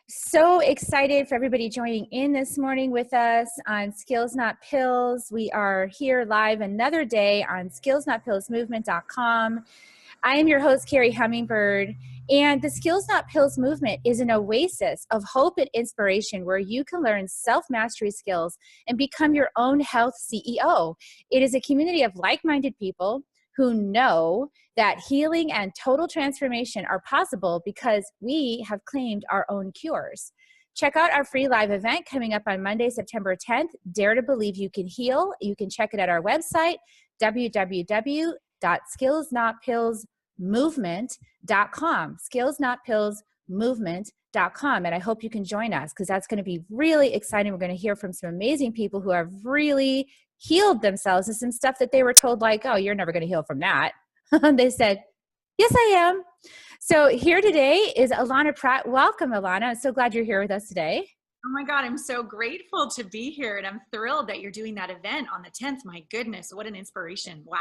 So excited for everybody joining in this morning with us on Skills Not Pills. We are here live another day on skillsnotpillsmovement.com. I am your host, Carrie Hummingbird, and the Skills Not Pills movement is an oasis of hope and inspiration where you can learn self-mastery skills and become your own health CEO. It is a community of like-minded people who know that healing and total transformation are possible because we have claimed our own cures. Check out our free live event coming up on Monday, September 10th, Dare to Believe You Can Heal. You can check it at our website, www.skillsnotpillsmovement.com, skillsnotpillsmovement.com. And I hope you can join us because that's going to be really exciting. We're going to hear from some amazing people who have really healed themselves of some stuff that they were told like, oh, you're never going to heal from that. They said, yes, I am. So here today is Allana Pratt. Welcome, Allana. I'm so glad you're here with us today. Oh my God, I'm so grateful to be here. And I'm thrilled that you're doing that event on the 10th. My goodness, what an inspiration. Wow.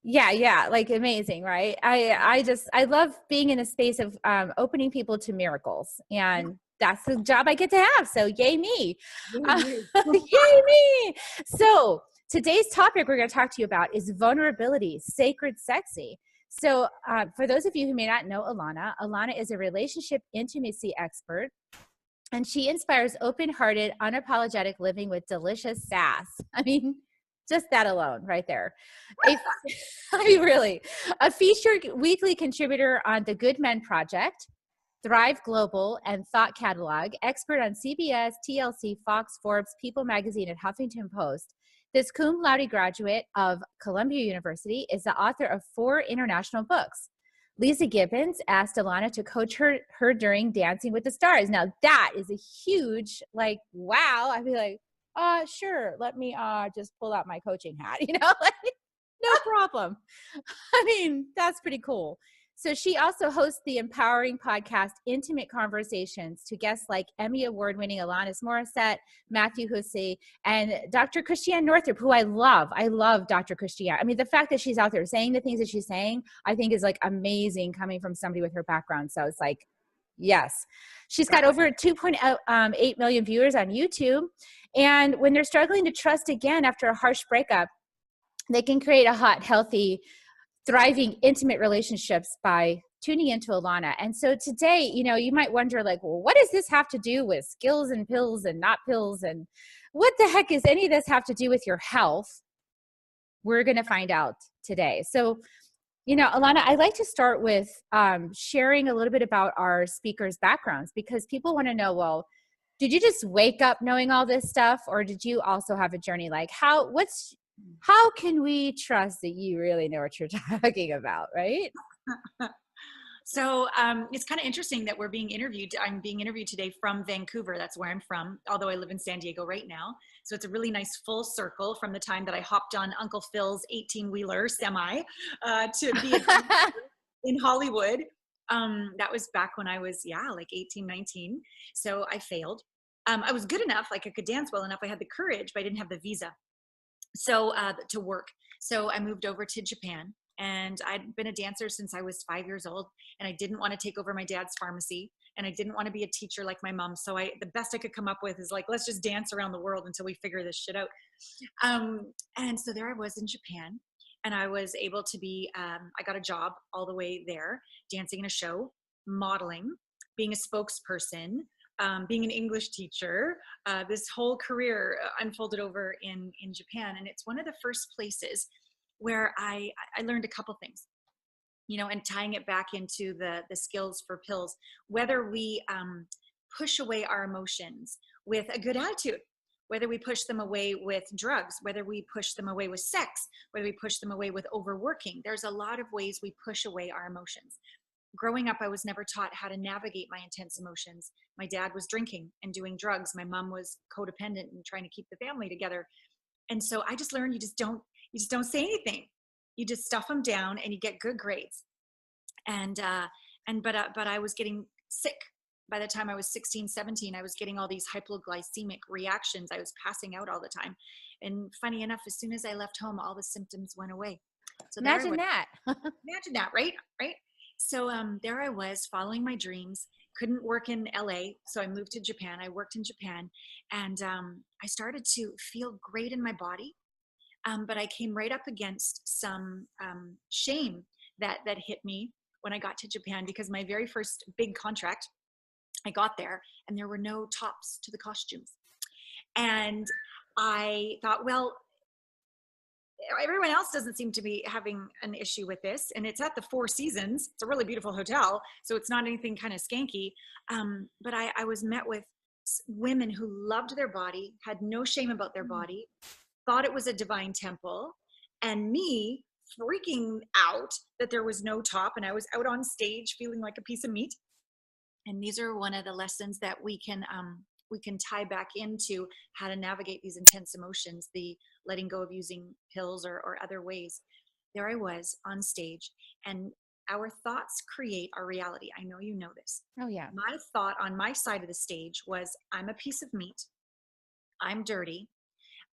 Yeah, like amazing, right? I love being in a space of opening people to miracles, and that's the job I get to have. So yay me. Yay me. So today's topic we're going to talk to you about is vulnerability, sacred sexy. So for those of you who may not know Allana is a relationship intimacy expert, and she inspires open-hearted, unapologetic living with delicious sass. I mean, just that alone right there. Really. A featured weekly contributor on the GoodMenProject, Thrive Global and Thought Catalogue, expert on CBS, TLC, Fox, Forbes, People Magazine, and Huffington Post. This cum laude graduate of Columbia University is the author of 4 international books. Leeza Gibbons asked Allana to coach her during Dancing with the Stars. Now that is a huge, like, wow. I'd be like, sure, let me just pull out my coaching hat, like, no problem. I mean, that's pretty cool. So she also hosts the empowering podcast, Intimate Conversations, to guests like Emmy Award winning Alanis Morissette, Matthew Hussey, and Dr. Christiane Northrup, who I love. I love Dr. Christiane. I mean, the fact that she's out there saying the things that she's saying, I think is like amazing coming from somebody with her background. So it's like, yes. She's got over 2.8 million viewers on YouTube. And when they're struggling to trust again after a harsh breakup, they can create a hot, healthy, thriving, intimate relationships by tuning into Allana. And so today, you might wonder like, well, what does this have to do with skills and pills and not pills? And what the heck does any of this have to do with your health? We're going to find out today. So, Allana, I'd like to start with sharing a little bit about our speakers' backgrounds, because people want to know, well, did you just wake up knowing all this stuff, or did you also have a journey? Like how can we trust that you really know what you're talking about, right? So it's kind of interesting that we're being interviewed. I'm being interviewed today from Vancouver. That's where I'm from, although I live in San Diego right now. So it's a really nice full circle from the time that I hopped on Uncle Phil's 18-wheeler semi to be in Hollywood. That was back when I was, like 18, 19. So I failed. I was good enough, like I could dance well enough. I had the courage, but I didn't have the visa. So to work. So I moved over to Japan, and I'd been a dancer since I was 5 years old, and I didn't want to take over my dad's pharmacy, and I didn't want to be a teacher like my mom. So the best I could come up with is like, let's just dance around the world until we figure this shit out. And so there I was in Japan, and I was able to be, I got a job all the way there, dancing in a show, modeling, being a spokesperson, being an English teacher. This whole career unfolded over in Japan. And it's one of the first places where I learned a couple things, and tying it back into the skills for pills, whether we push away our emotions with a good attitude, whether we push them away with drugs, whether we push them away with sex, whether we push them away with overworking. There's a lot of ways we push away our emotions. Growing up, I was never taught how to navigate my intense emotions. My dad was drinking and doing drugs. My mom was codependent and trying to keep the family together. And so I just learned you just don't say anything. You just stuff them down and you get good grades. But I was getting sick. By the time I was 16, 17, I was getting all these hypoglycemic reactions. I was passing out all the time. And funny enough, as soon as I left home, all the symptoms went away. So imagine that. Imagine that, right? So there I was following my dreams, couldn't work in LA. So I moved to Japan. I worked in Japan, and I started to feel great in my body. But I came right up against some shame that hit me when I got to Japan, because my very first big contract, I got there and there were no tops to the costumes. And I thought, well, everyone else doesn't seem to be having an issue with this. And it's at the Four Seasons. It's a really beautiful hotel. So it's not anything kind of skanky. But I was met with women who loved their body, had no shame about their body, thought it was a divine temple, and me freaking out that there was no top and I was out on stage feeling like a piece of meat. And these are one of the lessons that we can tie back into how to navigate these intense emotions, the letting go of using pills or other ways. There I was on stage, and our thoughts create our reality. I know you know this. Oh, yeah. My thought on my side of the stage was, I'm a piece of meat. I'm dirty.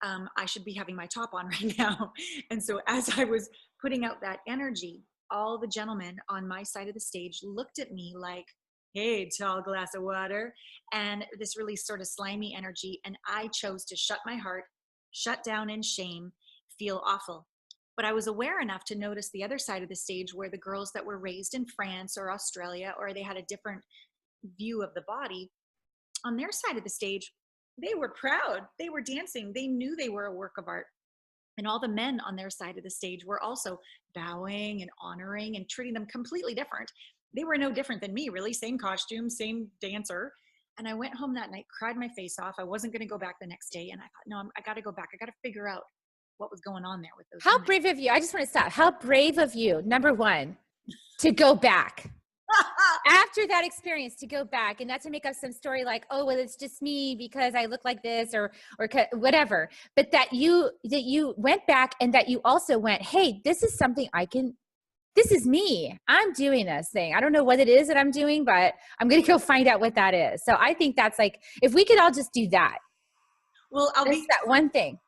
I should be having my top on right now. And so as I was putting out that energy, all the gentlemen on my side of the stage looked at me like, hey, tall glass of water, and this really sort of slimy energy. And I chose to shut my heart, shut down in shame, feel awful. But I was aware enough to notice the other side of the stage, where the girls that were raised in France or Australia, or they had a different view of the body, on their side of the stage, they were proud. They were dancing. They knew they were a work of art. And all the men on their side of the stage were also bowing and honoring and treating them completely different. They were no different than me, really. Same costume, same dancer. And I went home that night, cried my face off. I wasn't going to go back the next day. And I thought, no, I got to go back. I got to figure out what was going on there with those How women. brave of you. I just want to stop. How brave of you, number one, to go back. After that experience, to go back and not to make up some story like, oh, well, it's just me because I look like this or whatever, but that you went back, and that you also went, hey, this is something this is me. I'm doing this thing. I don't know what it is that I'm doing, but I'm going to go find out what that is. So I think that's like, if we could all just do that. Well, that one thing.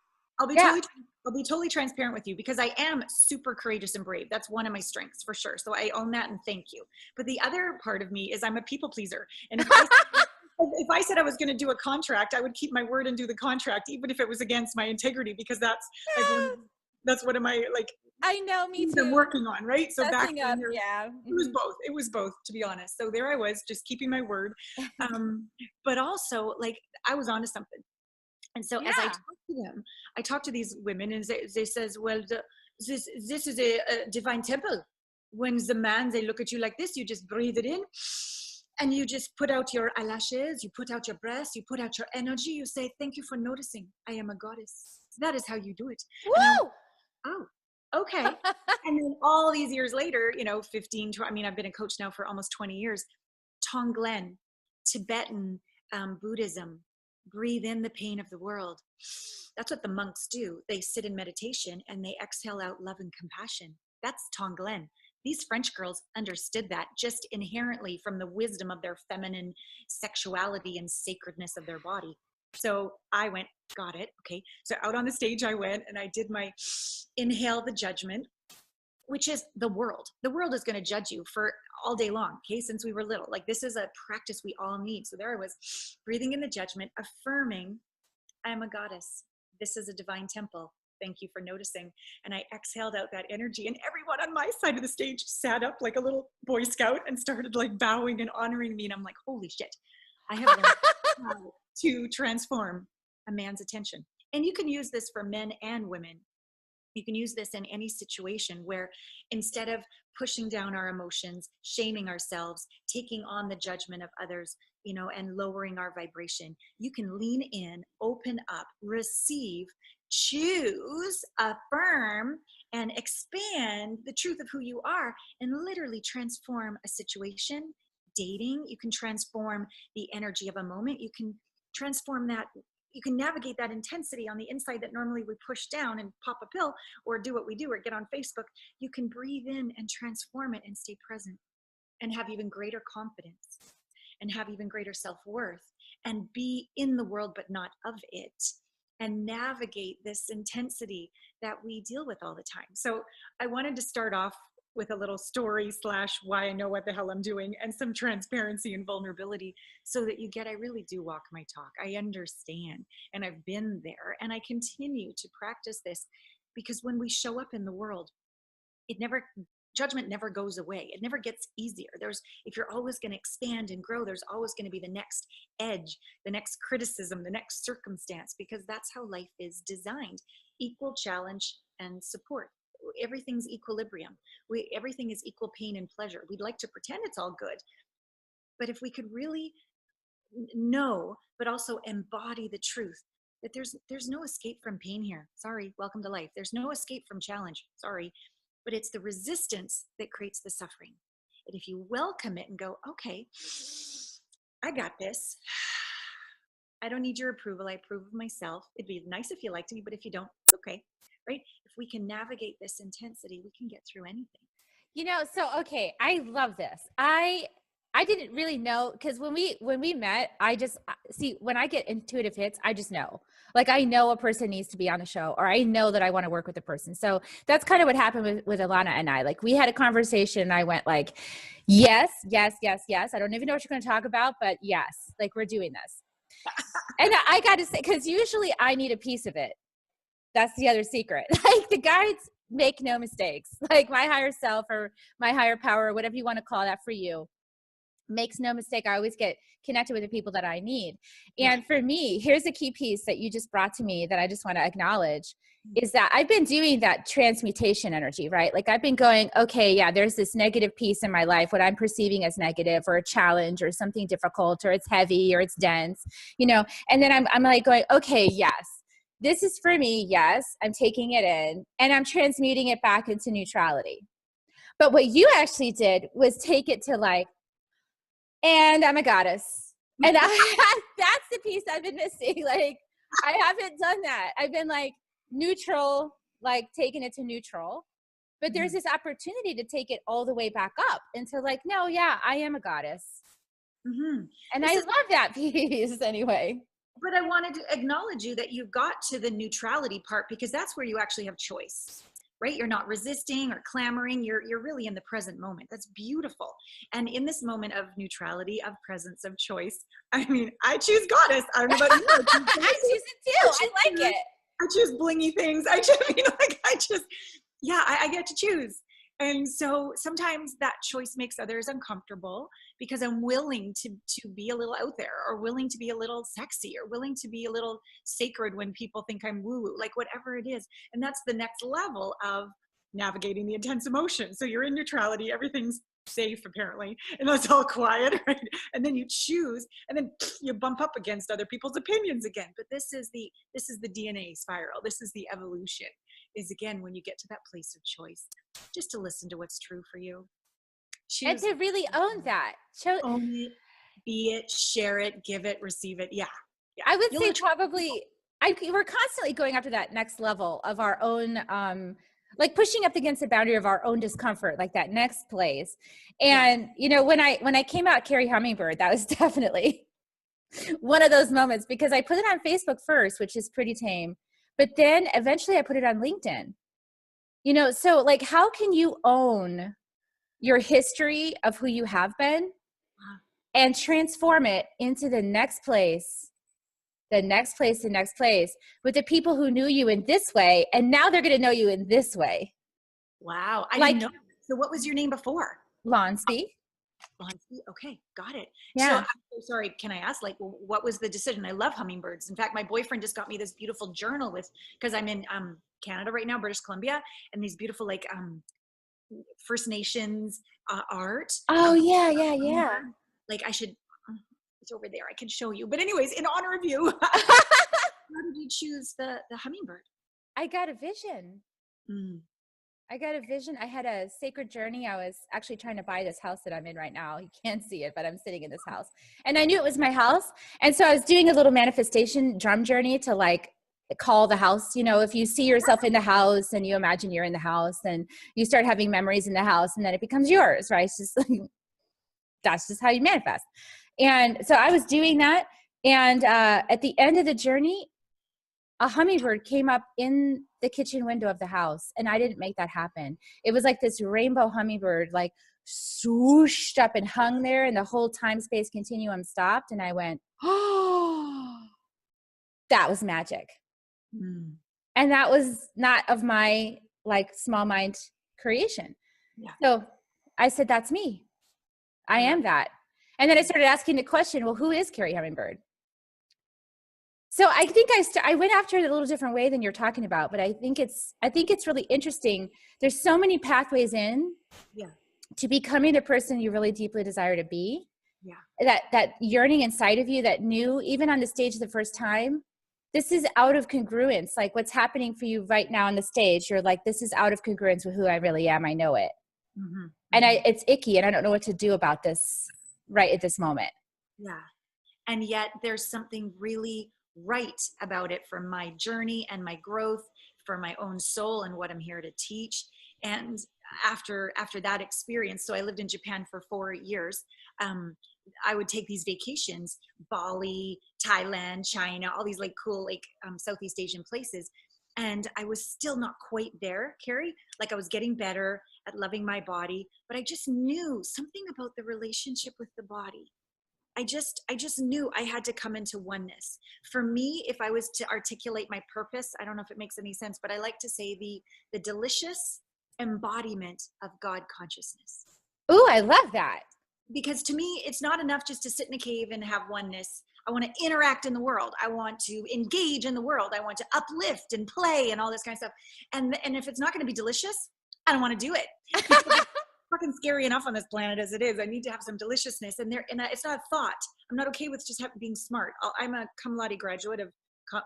I'll be totally transparent with you, because I am super courageous and brave. That's one of my strengths for sure. So I own that, and thank you. But the other part of me is I'm a people pleaser. And if I said I was going to do a contract, I would keep my word and do the contract, even if it was against my integrity, because that's one of my, like, I know, me too. I'm working on, right? So back then, it was both, to be honest. So there I was, just keeping my word. But also, like, I was onto something. And so as I talked to them, I talked to these women, and they says, well, this is a divine temple. When the man, they look at you like this, you just breathe it in, and you just put out your eyelashes, you put out your breath, you put out your energy, you say, thank you for noticing. I am a goddess. That is how you do it. Woo! Oh, okay. And then all these years later, 15, 20, I mean, I've been a coach now for almost 20 years. Tonglen, Tibetan Buddhism, breathe in the pain of the world. That's what the monks do. They sit in meditation and they exhale out love and compassion. That's Tonglen. These French girls understood that just inherently from the wisdom of their feminine sexuality and sacredness of their body. So I went, got it. Okay. So out on the stage I went, and I did my inhale the judgment, which is the world. The world is going to judge you for all day long. Okay. Since we were little, like, this is a practice we all need. So there I was, breathing in the judgment, affirming, I am a goddess. This is a divine temple. Thank you for noticing. And I exhaled out that energy, and everyone on my side of the stage sat up like a little Boy Scout and started like bowing and honoring me. And I'm like, holy shit, I have learned how to transform a man's attention. And you can use this for men and women. You can use this in any situation where, instead of pushing down our emotions, shaming ourselves, taking on the judgment of others, and lowering our vibration, you can lean in, open up, receive, choose, affirm, and expand the truth of who you are, and literally transform a situation. Dating, you can transform the energy of a moment. You can transform that. You can navigate that intensity on the inside that normally we push down and pop a pill or do what we do or get on Facebook. You can breathe in and transform it and stay present and have even greater confidence and have even greater self-worth and be in the world but not of it, and navigate this intensity that we deal with all the time. So I wanted to start off with a little story / why I know what the hell I'm doing, and some transparency and vulnerability, so that you get, I really do walk my talk. I understand, and I've been there, and I continue to practice this, because when we show up in the world, judgment never goes away. It never gets easier. If you're always going to expand and grow, there's always going to be the next edge, the next criticism, the next circumstance, because that's how life is designed. Equal challenge and support. Everything's equilibrium. Everything is equal pain and pleasure. We'd like to pretend it's all good, but if we could really know, but also embody the truth, that there's no escape from pain here. Sorry, welcome to life. There's no escape from challenge. Sorry. But it's the resistance that creates the suffering. And if you welcome it and go, okay, I got this. I don't need your approval. I approve of myself. It'd be nice if you liked me, but if you don't, it's okay, right? If we can navigate this intensity, we can get through anything. Okay, I love this. I didn't really know, because when we met, I just see, when I get intuitive hits, I just know. Like, I know a person needs to be on the show, or I know that I want to work with a person. So that's kind of what happened with Allana and I. Like, we had a conversation and I went like, yes, yes, yes, yes. I don't even know what you're going to talk about, but yes, like, we're doing this. And I got to say, because usually I need a piece of it. That's the other secret. Like, the guides make no mistakes. Like, my higher self or my higher power, whatever you want to call that for you, makes no mistake. I always get connected with the people that I need. And for me, here's a key piece that you just brought to me that I just want to acknowledge, is that I've been doing that transmutation energy, right? Like, I've been going, okay, yeah, there's this negative piece in my life, what I'm perceiving as negative or a challenge or something difficult, or it's heavy or it's dense, and then I'm like going, okay, yes, this is for me. Yes, I'm taking it in and I'm transmuting it back into neutrality. But what you actually did was take it to like, and I'm a goddess. And that's the piece I've been missing. Like, I haven't done that. I've been like neutral, like taking it to neutral. But there's this opportunity to take it all the way back up into like, no, yeah, I am a goddess. Mm-hmm. And I love that piece anyway. But I wanted to acknowledge you that you got to the neutrality part, because that's where you actually have choice. Right? You're not resisting or clamoring. You're really in the present moment. That's beautiful. And in this moment of neutrality, of presence, of choice, I mean, I choose goddess. I don't know about you. I choose it too. I like it. I choose blingy things. I get to choose. And so sometimes that choice makes others uncomfortable, because I'm willing to be a little out there, or willing to be a little sexy, or willing to be a little sacred when people think I'm woo-woo, like whatever it is. And that's the next level of navigating the intense emotion. So you're in neutrality, everything's safe apparently, and it's all quiet, right? And then you choose, and then you bump up against other people's opinions again. But this is the DNA spiral. This is the evolution, is again, when you get to that place of choice, just to listen to what's true for you. And to really own that. Own it, be it, share it, give it, receive it. Yeah. I would say probably, we're constantly going up to that next level of our own, like pushing up against the boundary of our own discomfort, like that next place. And, when I came out Carrie Hummingbird, that was definitely one of those moments, because I put it on Facebook first, which is pretty tame. But then eventually I put it on LinkedIn. So like, how can you own your history of who you have been and transform it into the next place with the people who knew you in this way, and now they're going to know you in this way. Wow. I didn't know. So what was your name before? Lonsby. Okay, got it. Yeah. So I'm so sorry, can I ask, like, what was the decision? I love hummingbirds. In fact, my boyfriend just got me this beautiful journal because I'm in Canada right now, British Columbia, and these beautiful like First Nations art. Oh yeah. Like I should, it's over there. I can show you. But anyways, in honor of you, how did you choose the hummingbird? I got a vision. I had a sacred journey. I was actually trying to buy this house that I'm in right now. You can't see it, but I'm sitting in this house. And I knew it was my house. And so I was doing a little manifestation drum journey to like call the house. If you see yourself in the house and you imagine you're in the house, and you start having memories in the house, and then it becomes yours, right? It's just like, that's just how you manifest. And so I was doing that. And at the end of the journey, a hummingbird came up in the kitchen window of the house, and I didn't make that happen. It was like this rainbow hummingbird, like swooshed up and hung there, and the whole time space continuum stopped, and I went, oh, that was magic. Mm. And that was not of my like small mind creation. Yeah. So I said, that's me. I am that. And then I started asking the question, well, who is Carrie Hummingbird? So I think I went after it a little different way than you're talking about, but I think it's really interesting. There's so many pathways in to becoming the person you really deeply desire to be. Yeah. That yearning inside of you that knew, even on the stage the first time, this is out of congruence. Like what's happening for you right now on the stage, you're like, this is out of congruence with who I really am. I know it. Mm-hmm. And it's icky, and I don't know what to do about this right at this moment. Yeah. And yet there's something really right about it for my journey and my growth, for my own soul and what I'm here to teach. And after that experience, so I lived in Japan for 4 years. I would take these vacations, Bali, Thailand, China, all these like cool, like Southeast Asian places. And I was still not quite there, Carrie. Like I was getting better at loving my body, but I just knew something about the relationship with the body. I just knew I had to come into oneness. For me, if I was to articulate my purpose, I don't know if it makes any sense, but I like to say the delicious embodiment of God consciousness. Ooh, I love that. Because to me, it's not enough just to sit in a cave and have oneness. I want to interact in the world. I want to engage in the world. I want to uplift and play and all this kind of stuff. And if it's not going to be delicious, I don't want to do it. It's fucking scary enough on this planet as it is. I need to have some deliciousness. And it's not a thought. I'm not okay with just being smart. I'm a cum laude graduate of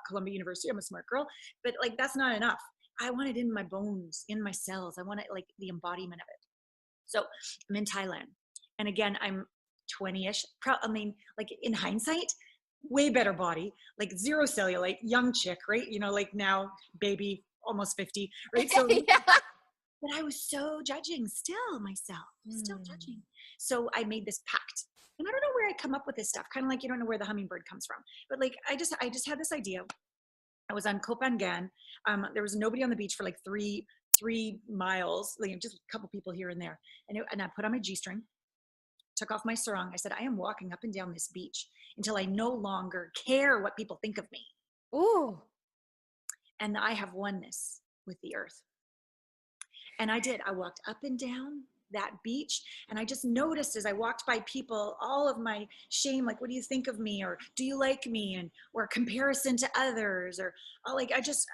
Columbia University. I'm a smart girl, but like that's not enough. I want it in my bones, in my cells. I want it like the embodiment of it. So I'm in Thailand. And again, I'm 20-ish. I mean, like in hindsight, way better body, like zero cellulite, young chick, right? You know, like now baby, almost 50, right? So, yeah. But I was so judging still myself, still judging. So I made this pact. And I don't know where I come up with this stuff. Kind of like you don't know where the hummingbird comes from. But like I just had this idea. I was on Koh Phangan. There was nobody on the beach for like three miles, like just a couple people here and there. And I put on my G-string, took off my sarong. I said, I am walking up and down this beach until I no longer care what people think of me. Ooh. And I have oneness with the earth. And I did. I walked up and down that beach, and I just noticed as I walked by people, all of my shame, like, what do you think of me? Or do you like me? And or comparison to others, or like I just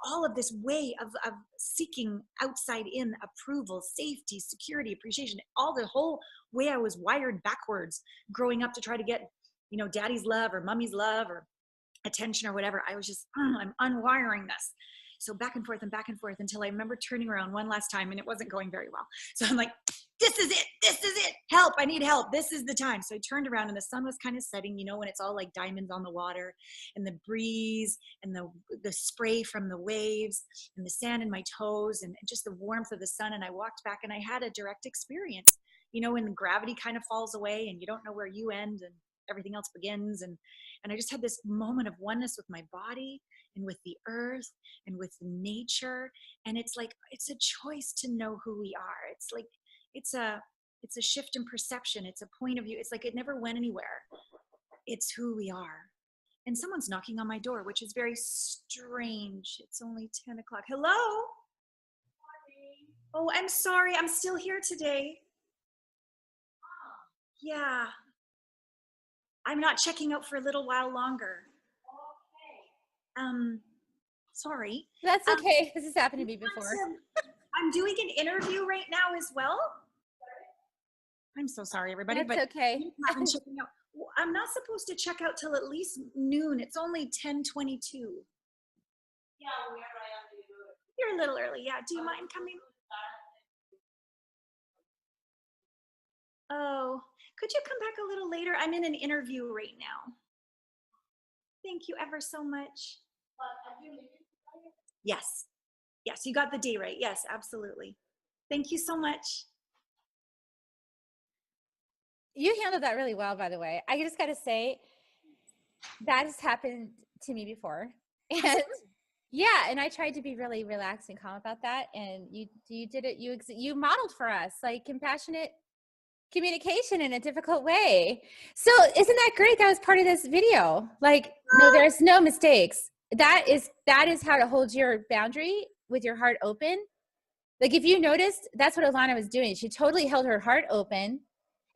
all of this way of seeking outside in approval, safety, security, appreciation, all the whole way I was wired backwards growing up to try to get, you know, daddy's love or mommy's love or attention or whatever. I was just, I'm unwiring this. So back and forth until I remember turning around one last time and it wasn't going very well. So I'm like, this is it. Help, I need help. This is the time. So I turned around and the sun was kind of setting, you know, when it's all like diamonds on the water and the breeze and the spray from the waves and the sand in my toes and just the warmth of the sun. And I walked back and I had a direct experience, you know, when gravity kind of falls away and you don't know where you end and everything else begins. And I just had this moment of oneness with my body and with the earth and with nature. And it's like, it's a choice to know who we are. It's like, it's a shift in perception. It's a point of view. It's like, it never went anywhere. It's who we are. And someone's knocking on my door, which is very strange. It's only 10 o'clock. Hello? Morning. Oh, I'm sorry. I'm still here today. Yeah. I'm not checking out for a little while longer. Okay. Sorry. That's okay. This has happened to me before. I'm doing an interview right now as well. I'm so sorry, everybody. That's okay. I'm checking out. I'm not supposed to check out till at least noon. It's only 10:22. Yeah, we're right on the road. You're a little early. Yeah. Do you mind coming? Oh, could you come back a little later? I'm in an interview right now. Thank you ever so much. Yes. Yes, you got the day right. Yes, absolutely. Thank you so much. You handled that really well, by the way. I just got to say, that has happened to me before. And yeah, and I tried to be really relaxed and calm about that. And you did it. You modeled for us like compassionate communication in a difficult way. So isn't that great? That was part of this video. Like, no, there's no mistakes. That is how to hold your boundary with your heart open. Like if you noticed, that's what Allana was doing. She totally held her heart open,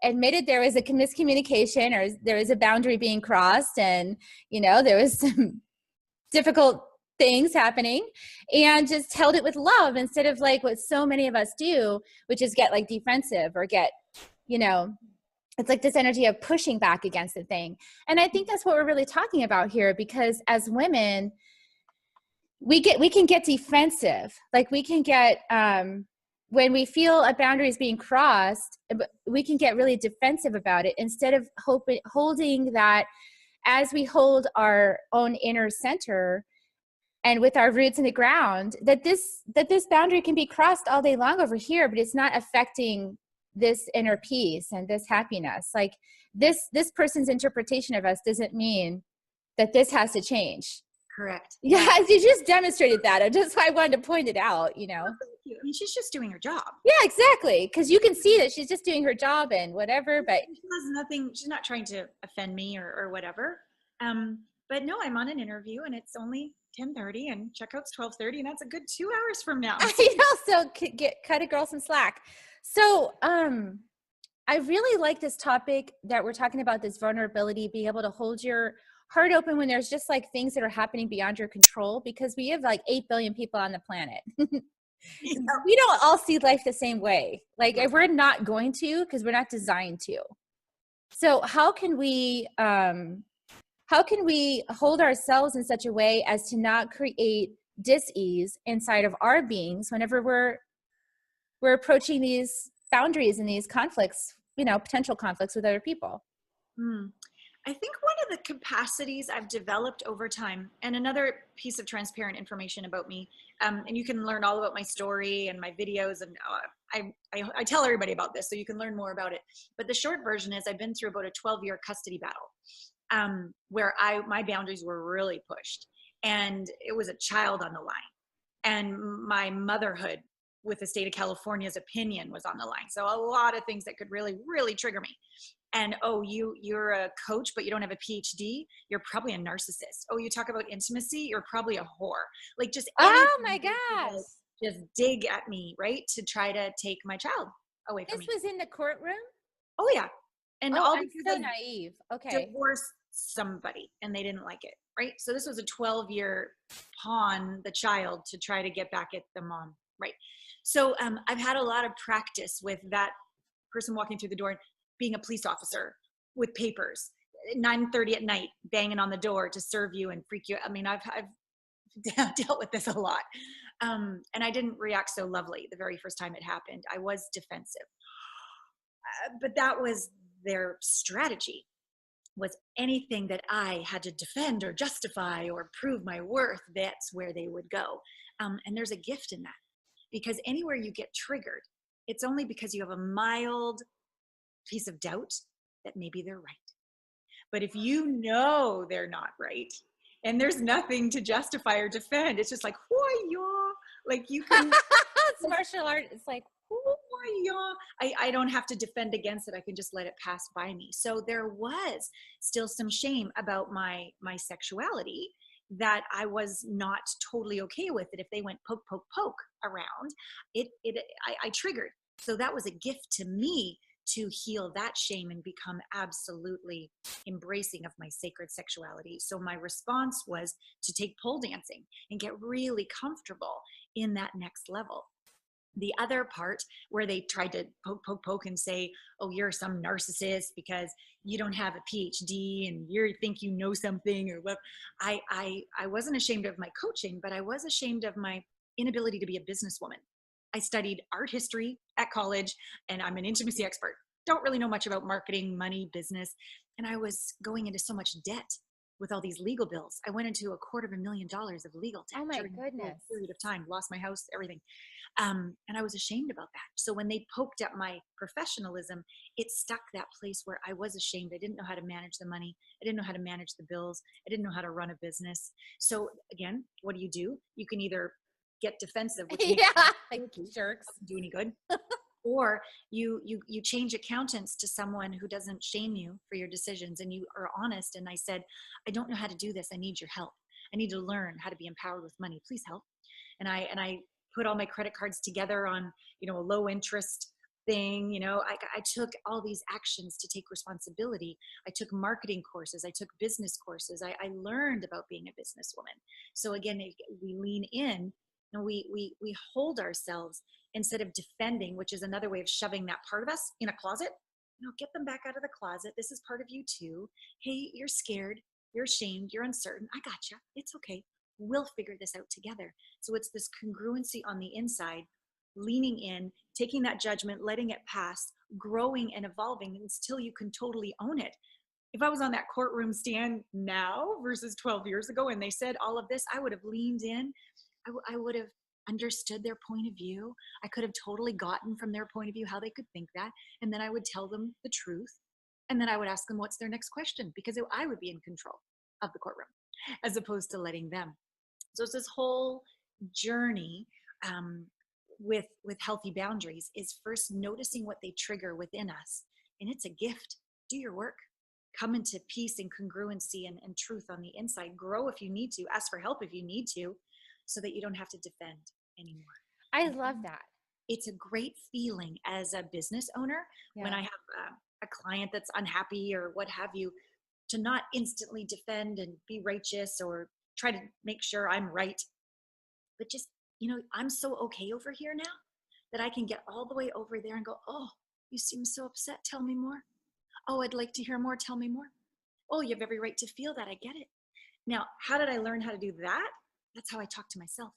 admitted there was a miscommunication or there was a boundary being crossed, and there was some difficult things happening, and just held it with love instead of like what so many of us do, which is get like defensive or get, it's like this energy of pushing back against the thing. And I think that's what we're really talking about here, because as women, we can get defensive. Like we can get, when we feel a boundary is being crossed, we can get really defensive about it instead of holding that as we hold our own inner center and with our roots in the ground, that this boundary can be crossed all day long over here, but it's not affecting this inner peace and this happiness. Like this person's interpretation of us doesn't mean that this has to change. Correct. Yeah, you just demonstrated that. That's why I wanted to point it out, Thank you. I mean, she's just doing her job. Yeah, exactly. Because you can see that she's just doing her job and whatever, but she has nothing, she's not trying to offend me or whatever. But no, I'm on an interview and it's only 10:30 and checkout's 12:30, and that's a good 2 hours from now. I know, so cut a girl some slack. So I really like this topic that we're talking about, this vulnerability, being able to hold your heart open when there's just like things that are happening beyond your control, because we have like 8 billion people on the planet. We don't all see life the same way. Like we're not going to, because we're not designed to. So how can we hold ourselves in such a way as to not create dis-ease inside of our beings whenever we're approaching these boundaries and these conflicts, potential conflicts with other people? I think one of the capacities I've developed over time, and another piece of transparent information about me, and you can learn all about my story and my videos, and I tell everybody about this so you can learn more about it. But the short version is I've been through about a 12-year custody battle, where my boundaries were really pushed, and it was a child on the line, and my motherhood with the state of California's opinion was on the line. So a lot of things that could really, really trigger me. And, oh, you're a coach, but you don't have a PhD. You're probably a narcissist. Oh, you talk about intimacy. You're probably a whore. Like just, oh my gosh, just dig at me, right? To try to take my child away from me. This was in the courtroom? Oh yeah. And all I'm so naive. Okay. Divorced somebody and they didn't like it. Right. So this was a 12-year pawn, the child, to try to get back at the mom. Right. So I've had a lot of practice with that person walking through the door, being a police officer with papers, 9:30 at night, banging on the door to serve you and freak you. I mean, I've dealt with this a lot. And I didn't react so lovely the very first time it happened. I was defensive. But that was their strategy, was anything that I had to defend or justify or prove my worth, that's where they would go. And there's a gift in that, because anywhere you get triggered, it's only because you have a mild piece of doubt that maybe they're right. But if you know they're not right and there's nothing to justify or defend, it's just like, whoa, like you can. It's martial art. It's like, I don't have to defend against it. I can just let it pass by me. So there was still some shame about my sexuality, that I was not totally okay with it. If they went poke, poke, poke around, I triggered. So that was a gift to me to heal that shame and become absolutely embracing of my sacred sexuality. So my response was to take pole dancing and get really comfortable in that next level. The other part where they tried to poke and say, oh, you're some narcissist because you don't have a PhD and you think you know something, or what. I wasn't ashamed of my coaching, but I was ashamed of my inability to be a businesswoman. I studied art history at college and I'm an intimacy expert. Don't really know much about marketing, money, business. And I was going into so much debt with all these legal bills. I went into $250,000 of legal debt Oh my during a goodness. period of time, lost my house, everything. And I was ashamed about that. So when they poked at my professionalism, it stuck that place where I was ashamed. I didn't know how to manage the money. I didn't know how to manage the bills. I didn't know how to run a business. So again, what do? You can either get defensive, which makes Yeah, like jerks. doesn't do any good. Or you change accountants to someone who doesn't shame you for your decisions, and you are honest. And I said, I don't know how to do this. I need your help. I need to learn how to be empowered with money. Please help. And I put all my credit cards together on, a low interest thing. I took all these actions to take responsibility. I took marketing courses. I took business courses. I learned about being a businesswoman. So again, we lean in and we hold ourselves instead of defending, which is another way of shoving that part of us in a closet. Get them back out of the closet. This is part of you too. Hey, you're scared. You're ashamed. You're uncertain. I gotcha. It's okay. We'll figure this out together. So it's this congruency on the inside, leaning in, taking that judgment, letting it pass, growing and evolving until you can totally own it. If I was on that courtroom stand now versus 12 years ago and they said all of this, I would have leaned in. I would have understood their point of view. I could have totally gotten from their point of view how they could think that. And then I would tell them the truth. And then I would ask them, what's their next question? Because I would be in control of the courtroom as opposed to letting them. So it's this whole journey with healthy boundaries is first noticing what they trigger within us. And it's a gift. Do your work. Come into peace and congruency and truth on the inside. Grow if you need to. Ask for help if you need to, so that you don't have to defend anymore. I love that. It's a great feeling as a business owner when I have a client that's unhappy or what have you, to not instantly defend and be righteous or try to make sure I'm right, but just, I'm so okay over here now that I can get all the way over there and go, oh, you seem so upset. Tell me more. Oh, I'd like to hear more. Tell me more. Oh, you have every right to feel that. I get it. Now, how did I learn how to do that? That's how I talk to myself.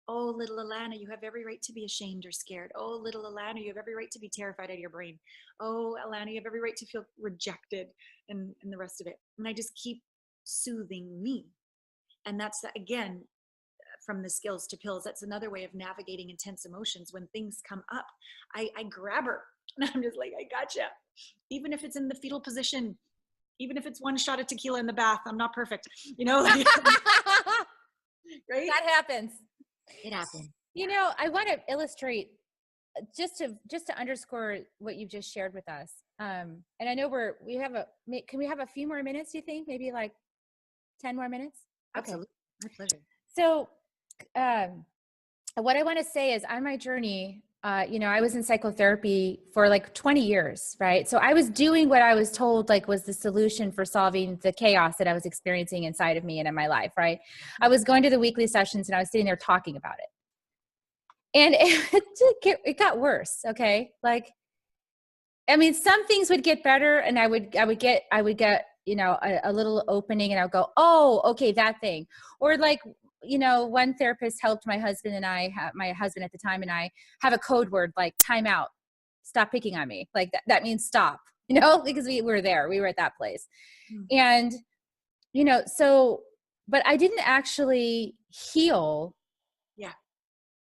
Oh, little Allana, you have every right to be ashamed or scared. Oh, little Allana, you have every right to be terrified out of your brain. Oh, Allana, you have every right to feel rejected and the rest of it. And I just keep soothing me. And that's, again, from the skills to pills, that's another way of navigating intense emotions. When things come up, I grab her and I'm just like, I gotcha. Even if it's in the fetal position, even if it's one shot of tequila in the bath, I'm not perfect, like, right? That happens. It happens. I want to illustrate just to underscore what you've just shared with us. And I know can we have a few more minutes, do you think? Maybe like 10 more minutes? Absolutely. My pleasure. So, what I want to say is on my journey, I was in psychotherapy for like 20 years, right? So I was doing what I was told was the solution for solving the chaos that I was experiencing inside of me and in my life, right? I was going to the weekly sessions and I was sitting there talking about it. And it got worse, okay? Some things would get better and I would get a little opening and I would go, oh, okay, that thing. Or one therapist helped my husband and my husband at the time and I have a code word like time out, stop picking on me. That means stop, because we were there, we were at that place. And, but I didn't actually heal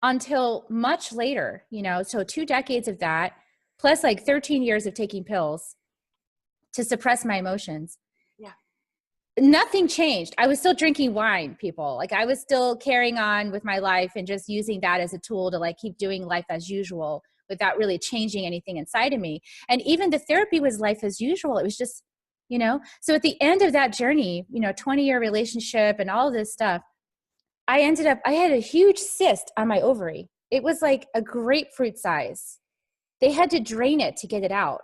until much later, so 2 decades of that, plus 13 years of taking pills to suppress my emotions. Nothing changed. I was still drinking wine, people. I was still carrying on with my life and just using that as a tool to keep doing life as usual without really changing anything inside of me. And even the therapy was life as usual. It was just, so at the end of that journey, 20-year relationship and all this stuff, I had a huge cyst on my ovary. It was like a grapefruit size. They had to drain it to get it out.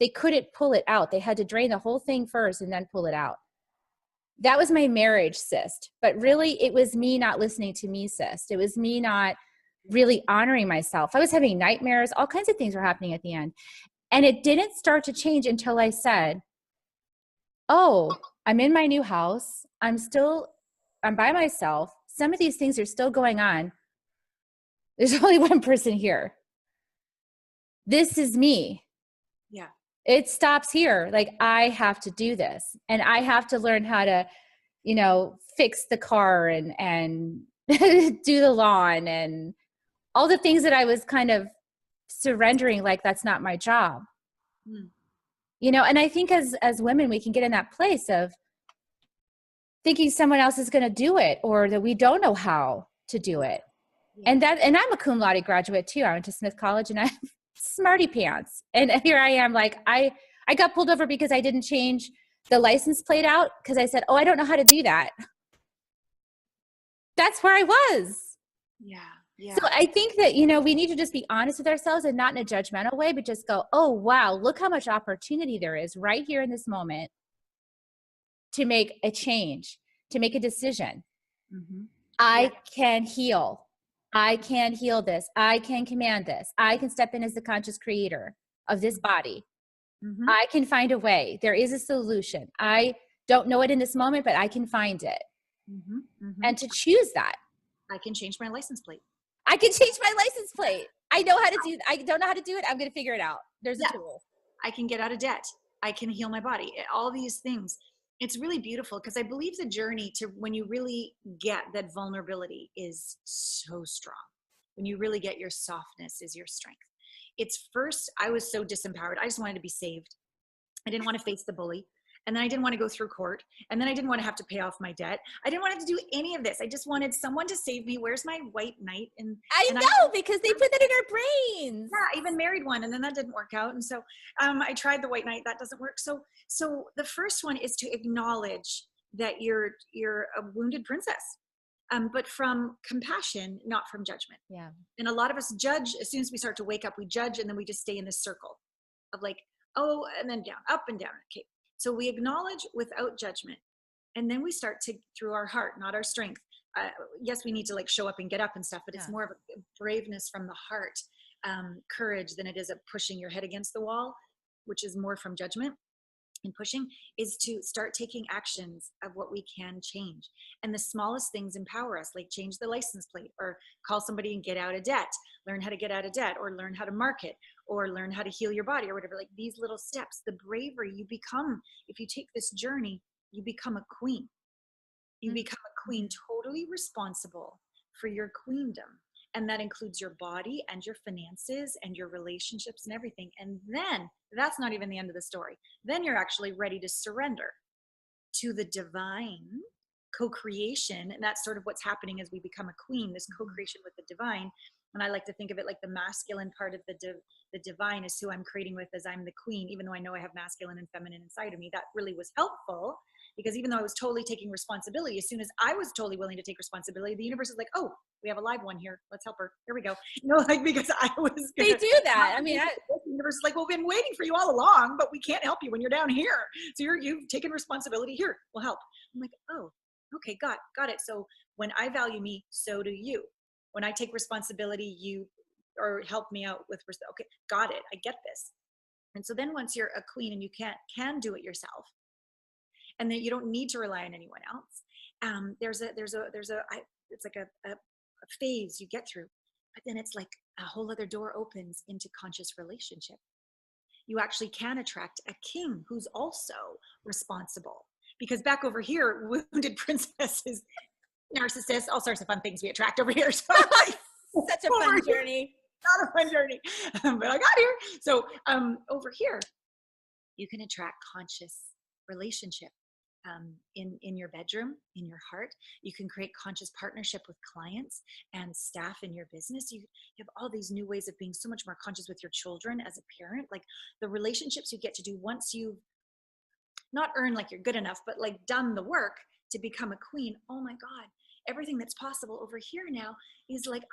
They couldn't pull it out. They had to drain the whole thing first and then pull it out. That was my marriage cyst, but really it was me not listening to me cyst. It was me not really honoring myself. I was having nightmares. All kinds of things were happening at the end. And it didn't start to change until I said, oh, I'm in my new house. I'm by myself. Some of these things are still going on. There's only one person here. This is me. Yeah. It stops here. Like, I have to do this, and I have to learn how to, fix the car and do the lawn and all the things that I was kind of surrendering, like that's not my job. Mm. And I think as women, we can get in that place of thinking someone else is going to do it, or that we don't know how to do it. Yeah. And I'm a cum laude graduate too. I went to Smith College, and I'm smarty pants. And here I am, like, I got pulled over because I didn't change the license plate out, because I said, oh, I don't know how to do that. That's where I was. Yeah. Yeah. So I think that, we need to just be honest with ourselves, and not in a judgmental way, but just go, oh, wow, look how much opportunity there is right here in this moment to make a change, to make a decision. Mm-hmm. I can heal. I can heal this. I can command this. I can step in as the conscious creator of this body. Mm-hmm. I can find a way. There is a solution. I don't know it in this moment, but I can find it. Mm-hmm. Mm-hmm. And to choose that. I can change my license plate. I can change my license plate. I know how to do it. I don't know how to do it. I'm going to figure it out. There's a tool. I can get out of debt. I can heal my body. All these things. It's really beautiful, because I believe the journey to when you really get that vulnerability is so strong. When you really get your softness is your strength. It's first, I was so disempowered. I just wanted to be saved. I didn't want to face the bully. And then I didn't want to go through court. And then I didn't want to have to pay off my debt. I didn't want to have to do any of this. I just wanted someone to save me. Where's my white knight? And I know, because they put that in our brains. Yeah, I even married one, and then that didn't work out. And so I tried the white knight. That doesn't work. So the first one is to acknowledge that you're a wounded princess, but from compassion, not from judgment. Yeah. And a lot of us judge as soon as we start to wake up. We judge, and then we just stay in this circle of like, oh, and then down, up and down. Okay. So we acknowledge without judgment, and then we start to, through our heart, not our strength. Yes, we need to like show up and get up and stuff, but it's more of a braveness from the heart, courage, than it is a pushing your head against the wall, which is more from judgment. And pushing is to start taking actions of what we can change. And the smallest things empower us, like change the license plate, or call somebody and get out of debt, learn how to get out of debt, or learn how to market, or learn how to heal your body, or whatever. Like these little steps, the bravery you become, if you take this journey, you become a queen. You become a queen, totally responsible for your queendom. And that includes your body and your finances and your relationships and everything. And then that's not even the end of the story. Then you're actually ready to surrender to the divine co-creation. And that's sort of what's happening as we become a queen, this co-creation with the divine. And I like to think of it like the masculine part of the divine is who I'm creating with, as I'm the queen, even though I know I have masculine and feminine inside of me. That really was helpful, because even though I was totally taking responsibility, as soon as I was totally willing to take responsibility, the universe is like, oh, we have a live one here. Let's help her. Here we go. Because I was They do that. I mean, the universe is like, well, we've been waiting for you all along, but we can't help you when you're down here. So you've taken responsibility. Here, we'll help. I'm like, oh, okay, got it. So when I value me, so do you. When I take responsibility, you or help me out with, okay, got it. I get this. And so then once you're a queen and you can do it yourself, and then you don't need to rely on anyone else. It's like a phase you get through, but then it's like a whole other door opens into conscious relationship. You actually can attract a king who's also responsible, because back over here, wounded princesses, narcissists, all sorts of fun things we attract over here. So such a fun journey. Not a fun journey, but I got here. So over here, you can attract conscious relationship. In your bedroom, in your heart. You can create conscious partnership with clients and staff in your business. You have all these new ways of being so much more conscious with your children as a parent. Like the relationships you get to do once you've not earned like you're good enough, but like done the work to become a queen. Oh my God, everything that's possible over here now is like,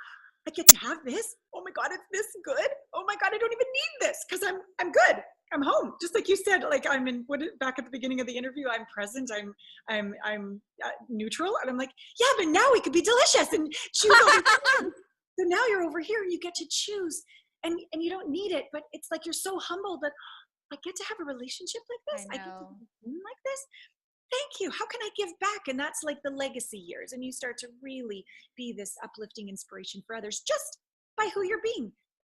I get to have this. Oh my God, it's this good. Oh my God, I don't even need this because I'm good. I'm home. Just like you said, like I'm in, back at the beginning of the interview, I'm present, I'm neutral. And I'm like, yeah, but now we could be delicious and choose. So now you're over here and you get to choose and you don't need it, but it's like, you're so humble that I get to have a relationship like this. I get to be like this. Thank you. How can I give back? And that's like the legacy years. And you start to really be this uplifting inspiration for others just by who you're being.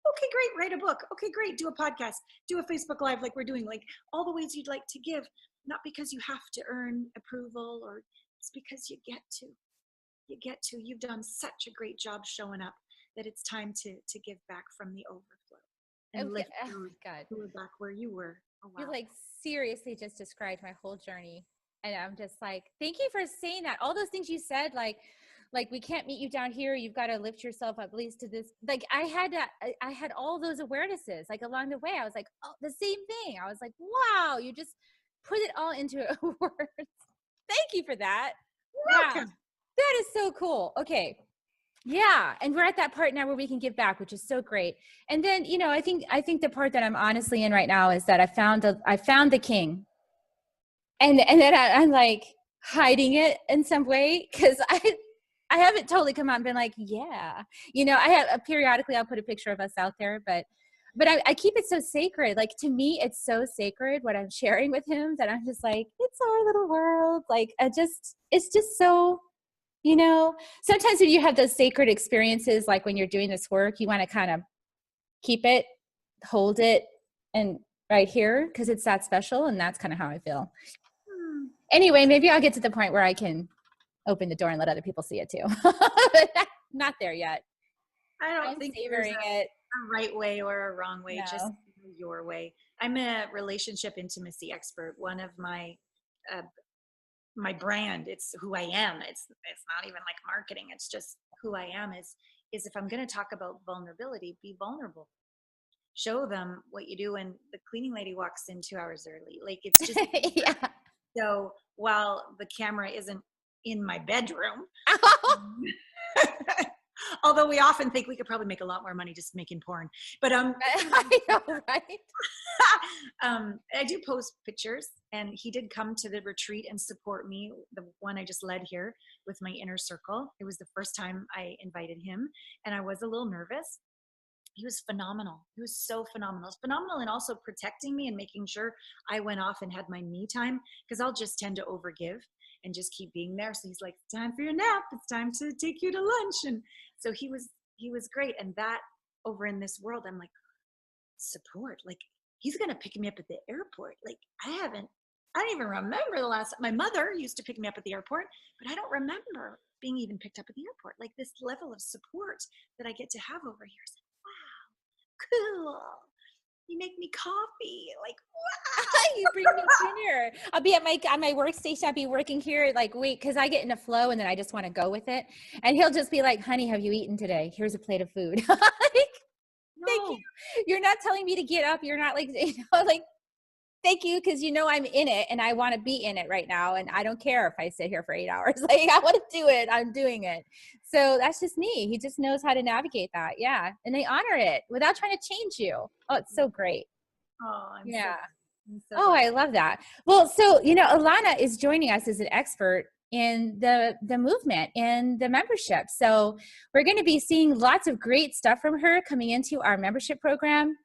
Okay, great. Write a book. Okay, great. Do a podcast, do a Facebook Live like we're doing, like all the ways you'd like to give, not because you have to earn approval, or it's because you get to. You've done such a great job showing up that it's time to give back from the overflow and Okay. lift Oh those my God. who are back where you were. Oh, You wow. like seriously just described my whole journey. And I'm just like, thank you for saying that. All those things you said, like we can't meet you down here. You've got to lift yourself up at least to this. Like I had all those awarenesses like along the way. I was like, oh, the same thing. I was like, wow, you just put it all into words. Thank you for that. Wow. Welcome. That is so cool. Okay. Yeah. And we're at that part now where we can give back, which is so great. And then, you know, I think the part that I'm honestly in right now is that I found the king. And then I'm like hiding it in some way. Cause I haven't totally come out and been like, yeah, you know, I have periodically I'll put a picture of us out there, but I keep it so sacred. Like to me, it's so sacred what I'm sharing with him that I'm just like, it's our little world. Like it's just so, you know, sometimes when you have those sacred experiences, like when you're doing this work, you want to kind of keep it, hold it, and right here, because it's that special. And that's kind of how I feel. Anyway, maybe I'll get to the point where I can open the door and let other people see it too. Not there yet. I'm think savoring it. A right way or a wrong way, No. just your way. I'm a relationship intimacy expert. One of my my brand, it's who I am. It's not even like marketing. It's just who I am is if I'm going to talk about vulnerability, be vulnerable. Show them what you do when the cleaning lady walks in 2 hours early. Like it's just Yeah. So while the camera isn't in my bedroom, although we often think we could probably make a lot more money just making porn, but I know, right? I do post pictures, and he did come to the retreat and support me, the one I just led here with my inner circle. It was the first time I invited him, and I was a little nervous. He was phenomenal. He was so phenomenal. Phenomenal, and also protecting me and making sure I went off and had my me time, because I'll just tend to overgive and just keep being there. So he's like, it's time for your nap. It's time to take you to lunch. And so he was great. And that over in this world, I'm like, support. Like he's going to pick me up at the airport. Like I don't even remember the last time. My mother used to pick me up at the airport, but I don't remember being even picked up at the airport. Like this level of support that I get to have over here. Cool. You make me coffee. Like, wow. You bring me dinner. I'll be at my workstation. I'll be working here. Like, wait, because I get in a flow and then I just want to go with it. And he'll just be like, honey, have you eaten today? Here's a plate of food. Like, thank you. You're not telling me to get up. You're not like, you know, like, thank you, because you know I'm in it and I want to be in it right now. And I don't care if I sit here for 8 hours. Like I want to do it. I'm doing it. So that's just me. He just knows how to navigate that. Yeah. And they honor it without trying to change you. Oh, it's so great. Oh, yeah. So Oh, I love that. Well, so, you know, Allana is joining us as an expert in the movement and the membership. So we're going to be seeing lots of great stuff from her coming into our membership program.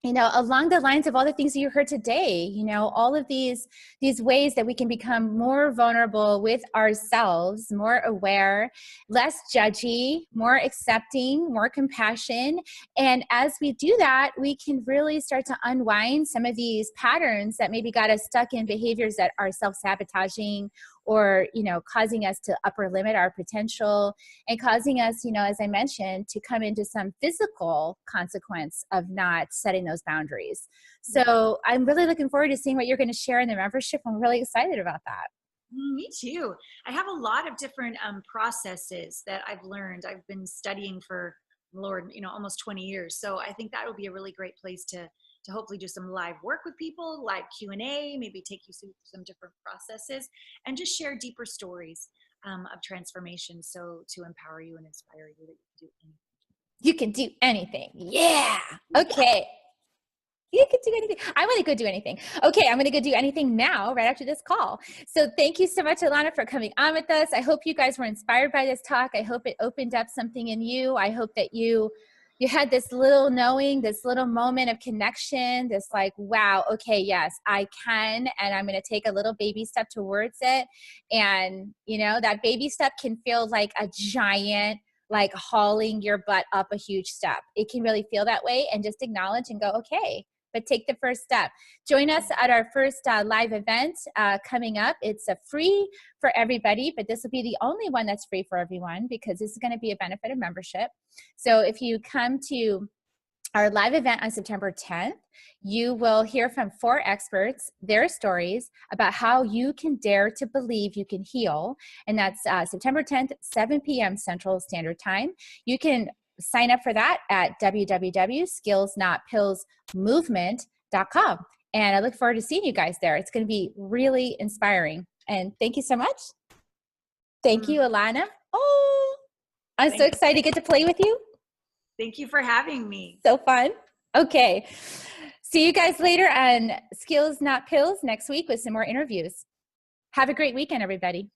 You know, along the lines of all the things that you heard today, you know, all of these ways that we can become more vulnerable with ourselves, more aware, less judgy, more accepting, more compassion. And as we do that, we can really start to unwind some of these patterns that maybe got us stuck in behaviors that are self-sabotaging, or, you know, causing us to upper limit our potential, and causing us, you know, as I mentioned, to come into some physical consequence of not setting those boundaries. So I'm really looking forward to seeing what you're going to share in the membership. I'm really excited about that. Me too. I have a lot of different processes that I've learned. I've been studying for, Lord, you know, almost 20 years. So I think that will be a really great place to hopefully do some live work with people, live Q&A, maybe take you through some different processes, and just share deeper stories of transformation. So to empower you and inspire you that you can do anything. Yeah. Okay. You can do anything. I want to go do anything. Okay, I'm going to go do anything now, right after this call. So thank you so much, Allana, for coming on with us. I hope you guys were inspired by this talk. I hope it opened up something in you. I hope that you had this little knowing, this little moment of connection, this like, wow, okay, yes, I can, and I'm going to take a little baby step towards it. And, you know, that baby step can feel like a giant like hauling your butt up a huge step. It can really feel that way, and just acknowledge and go, okay, but take the first step. Join us at our first live event coming up. It's free for everybody, but this will be the only one that's free for everyone because this is going to be a benefit of membership. So if you come to our live event on September 10th, you will hear from 4 experts, their stories about how you can dare to believe you can heal. And that's September 10th, 7 p.m. Central Standard Time. You can sign up for that at www.skillsnotpillsmovement.com. And I look forward to seeing you guys there. It's going to be really inspiring. And thank you so much. Thank you, Allana. Oh, I'm so excited to get to play with you. Thank you for having me. So fun. Okay. See you guys later on Skills Not Pills next week with some more interviews. Have a great weekend, everybody.